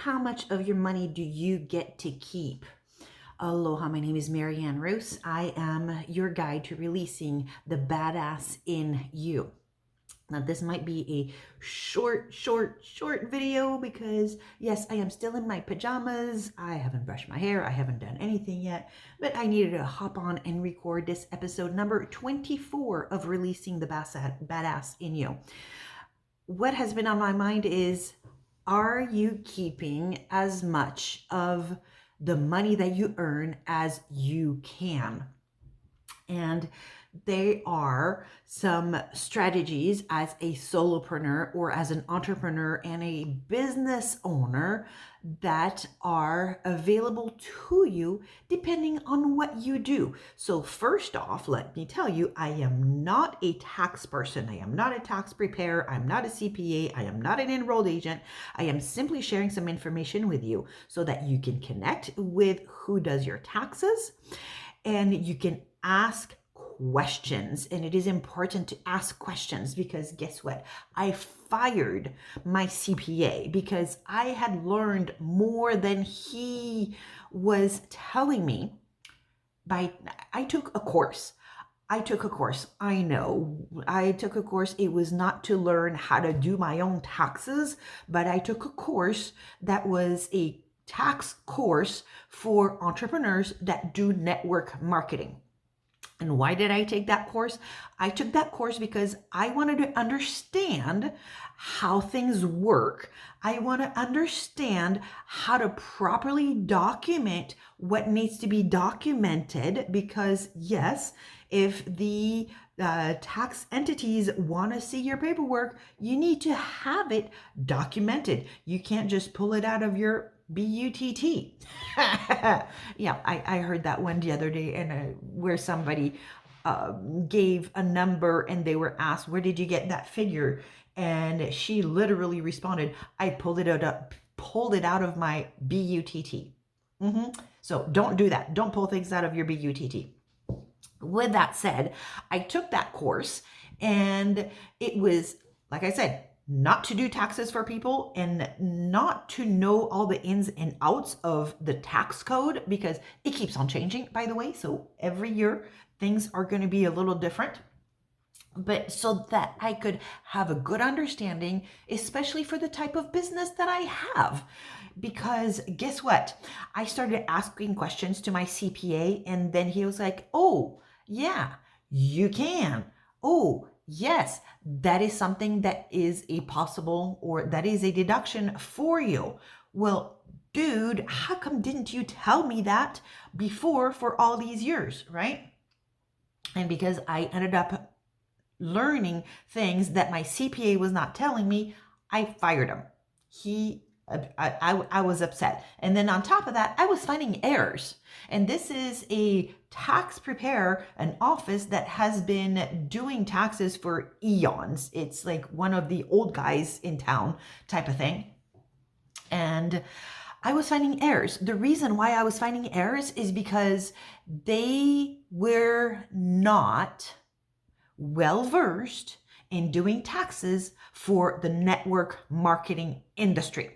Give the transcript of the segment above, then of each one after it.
How much of your money do you get to keep? Aloha, my name is Marianne Roos. I am your guide to releasing the badass in you. Now, this might be a short video because yes, I am still in my pajamas. I haven't brushed my hair. I haven't done anything yet, but I needed to hop on and record this episode number 24 of Releasing the Badass in You. What has been on my mind is, are you keeping as much of the money that you earn as you can? And there are some strategies as a solopreneur or as an entrepreneur and a business owner that are available to you depending on what you do. So first off, let me tell you, I am not a tax person. I am not a tax preparer. I'm not a CPA. I am not an enrolled agent. I am simply sharing some information with you so that you can connect with who does your taxes and you can ask questions. And it is important to ask questions because guess what? I fired my CPA because I had learned more than he was telling me. I took a course. I took a course. I know I took a course. It was not to learn how to do my own taxes, but I took a course that was a tax course for entrepreneurs that do network marketing. And why did I take that course? I took that course because I wanted to understand how things work. I want to understand how to properly document what needs to be documented because, yes, if the tax entities want to see your paperwork, you need to have it documented. You can't just pull it out of your BUTT. Yeah, I heard that one the other day, and where somebody gave a number and they were asked, "Where did you get that figure?" And she literally responded, "I pulled it out of my BUTT." So don't do that. Don't pull things out of your BUTT. With that said, I took that course and it was, like I said, not to do taxes for people and not to know all the ins and outs of the tax code because it keeps on changing, by the way. So every year things are going to be a little different. But so that I could have a good understanding, especially for the type of business that I have. Because guess what? I started asking questions to my CPA, and then he was like, "Oh, yeah, you can. Oh, yes, that is something that is a possible or that is a deduction for you." Well, dude, how come didn't you tell me that before for all these years, right? And because I ended up learning things that my CPA was not telling me, I fired him. I was upset. And then on top of that, I was finding errors. And this is a tax preparer, an office that has been doing taxes for eons. It's like one of the old guys in town type of thing. And I was finding errors. The reason why I was finding errors is because they were not well versed in doing taxes for the network marketing industry.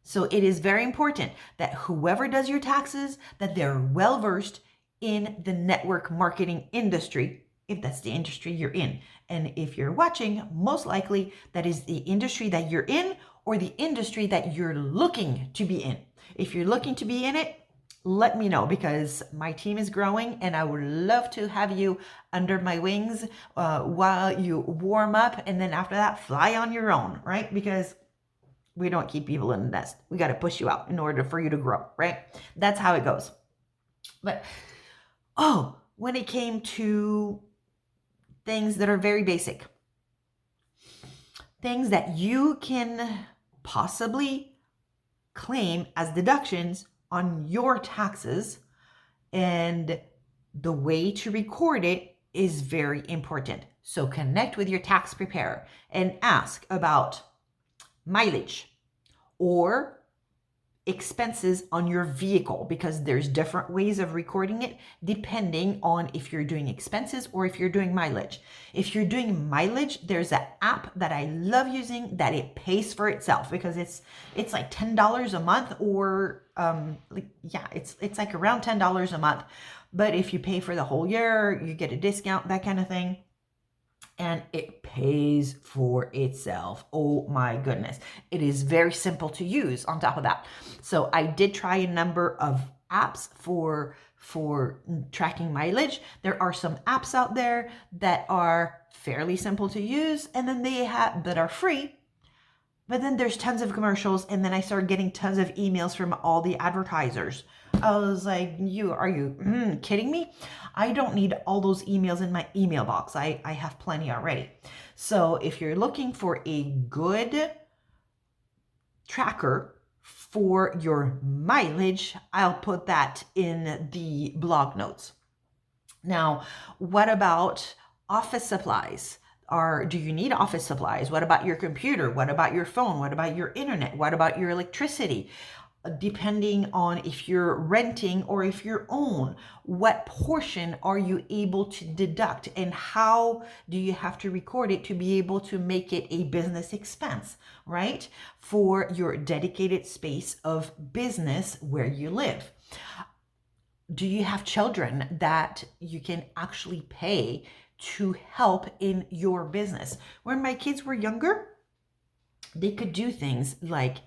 So it is very important that whoever does your taxes, that they're well versed in the network marketing industry, if that's the industry you're in. And if you're watching, most likely that is the industry that you're in or the industry that you're looking to be in. If you're looking to be in it, let me know because my team is growing and I would love to have you under my wings while you warm up, and then after that fly on your own, right? Because we don't keep people in the nest. We got to push you out in order for you to grow, right? That's how it goes. But when it came to things that are very basic, things that you can possibly claim as deductions on your taxes, and the way to record it is very important. So connect with your tax preparer and ask about mileage or expenses on your vehicle, because there's different ways of recording it depending on if you're doing expenses or if you're doing mileage. If you're doing mileage, there's an app that I love using that it pays for itself, because it's like $10 a month, or it's like around $10 a month. But if you pay for the whole year, you get a discount, that kind of thing. And it pays for itself. Oh my goodness. It is very simple to use on top of that. So I did try a number of apps for tracking mileage. There are some apps out there that are fairly simple to use, and then they have that are free. But then there's tons of commercials, and then I started getting tons of emails from all the advertisers. I was like, are you kidding me? I don't need all those emails in my email box. I have plenty already. So if you're looking for a good tracker for your mileage, I'll put that in the blog notes. Now, what about office supplies? Do you need office supplies? What about your computer? What about your phone? What about your internet? What about your electricity? Depending on if you're renting or if you're own, what portion are you able to deduct, and how do you have to record it to be able to make it a business expense, right? For your dedicated space of business where you live. Do you have children that you can actually pay to help in your business? When my kids were younger, they could do things like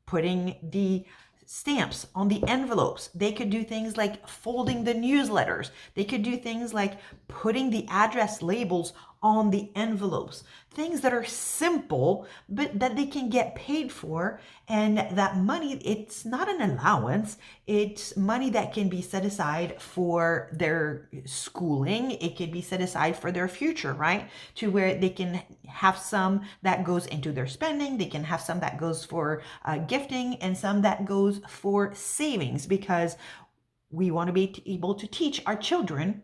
putting the stamps on the envelopes. They could do things like folding the newsletters. They could do things like putting the address labels on the envelopes. Things that are simple, but that they can get paid for. And that money, it's not an allowance. It's money that can be set aside for their schooling. It can be set aside for their future, right? To where they can have some that goes into their spending. They can have some that goes for gifting, and some that goes for savings, because we want to be able to teach our children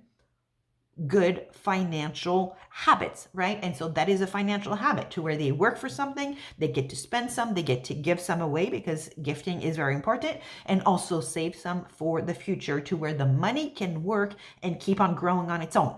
good financial habits, right? And so that is a financial habit, to where they work for something, they get to spend some, they get to give some away, because gifting is very important, and also save some for the future, to where the money can work and keep on growing on its own.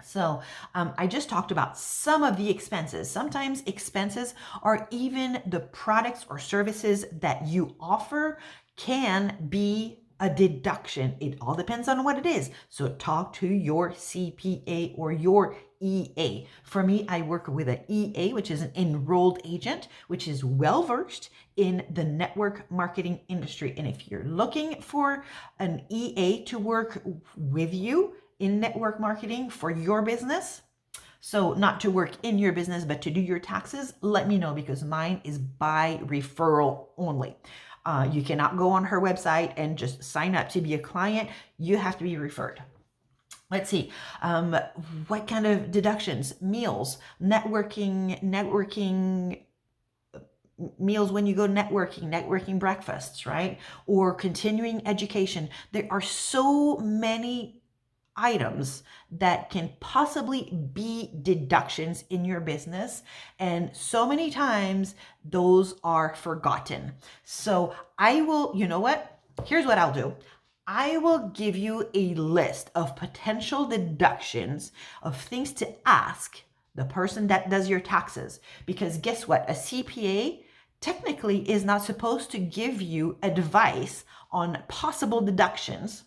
So I just talked about some of the expenses. Sometimes expenses are even the products or services that you offer can be a deduction. It all depends on what it is. So talk to your CPA or your EA. For me, I work with an EA, which is an enrolled agent, which is well versed in the network marketing industry. And if you're looking for an EA to work with you in network marketing for your business, so not to work in your business, but to do your taxes, let me know, because mine is by referral only. You cannot go on her website and just sign up to be a client. You have to be referred. Let's see, what kind of deductions? Meals, networking meals when you go networking breakfasts, right? Or continuing education. There are so many items that can possibly be deductions in your business, and so many times those are forgotten. So I will, you know what? Here's what I'll do. I will give you a list of potential deductions, of things to ask the person that does your taxes, because guess what? A CPA technically is not supposed to give you advice on possible deductions,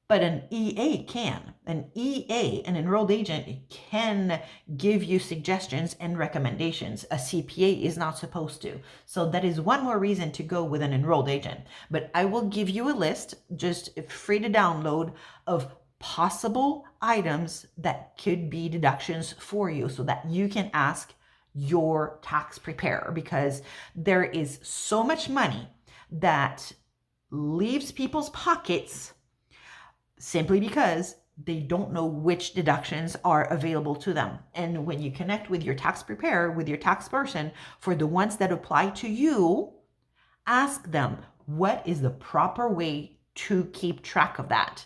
but an EA can. An EA, an enrolled agent, can give you suggestions and recommendations. A CPA is not supposed to. So that is one more reason to go with an enrolled agent. But I will give you a list, just free to download, of possible items that could be deductions for you, so that you can ask your tax preparer, because there is so much money that leaves people's pockets simply because they don't know which deductions are available to them. And when you connect with your tax preparer, with your tax person, for the ones that apply to you, ask them, what is the proper way to keep track of that?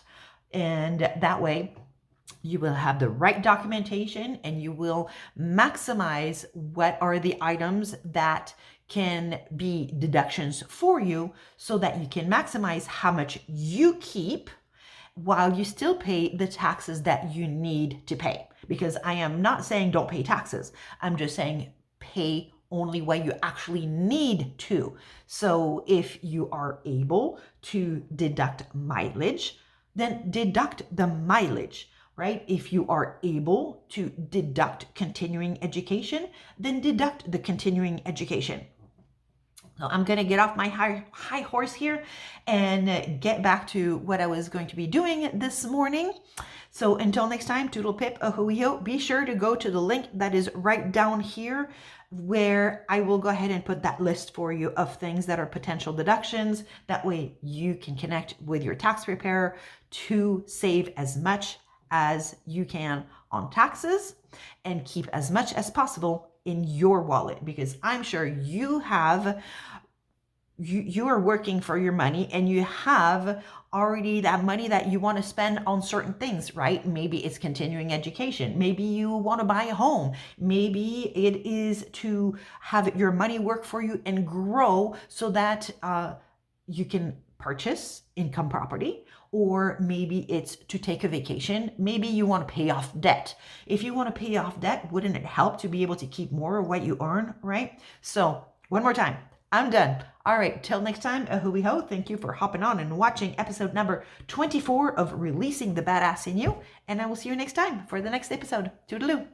And that way you will have the right documentation, and you will maximize what are the items that can be deductions for you so that you can maximize how much you keep while you still pay the taxes that you need to pay. Because I am not saying don't pay taxes. I'm just saying pay only what you actually need to. So if you are able to deduct mileage, then deduct the mileage, right? If you are able to deduct continuing education, then deduct the continuing education. So I'm going to get off my high horse here and get back to what I was going to be doing this morning. So until next time, toodle pip, ahuio, be sure to go to the link that is right down here where I will go ahead and put that list for you of things that are potential deductions. That way you can connect with your tax preparer to save as much as you can on taxes and keep as much as possible in your wallet, because I'm sure you are working for your money and you have already that money that you want to spend on certain things, right? Maybe it's continuing education. Maybe you want to buy a home. Maybe it is to have your money work for you and grow so that you can purchase income property. Or maybe it's to take a vacation. Maybe you want to pay off debt. If you want to pay off debt, wouldn't it help to be able to keep more of what you earn, right? So one more time, I'm done. All right, till next time, ahui ho. Thank you for hopping on and watching episode number 24 of Releasing the Badass in You. And I will see you next time for the next episode. Toodaloo.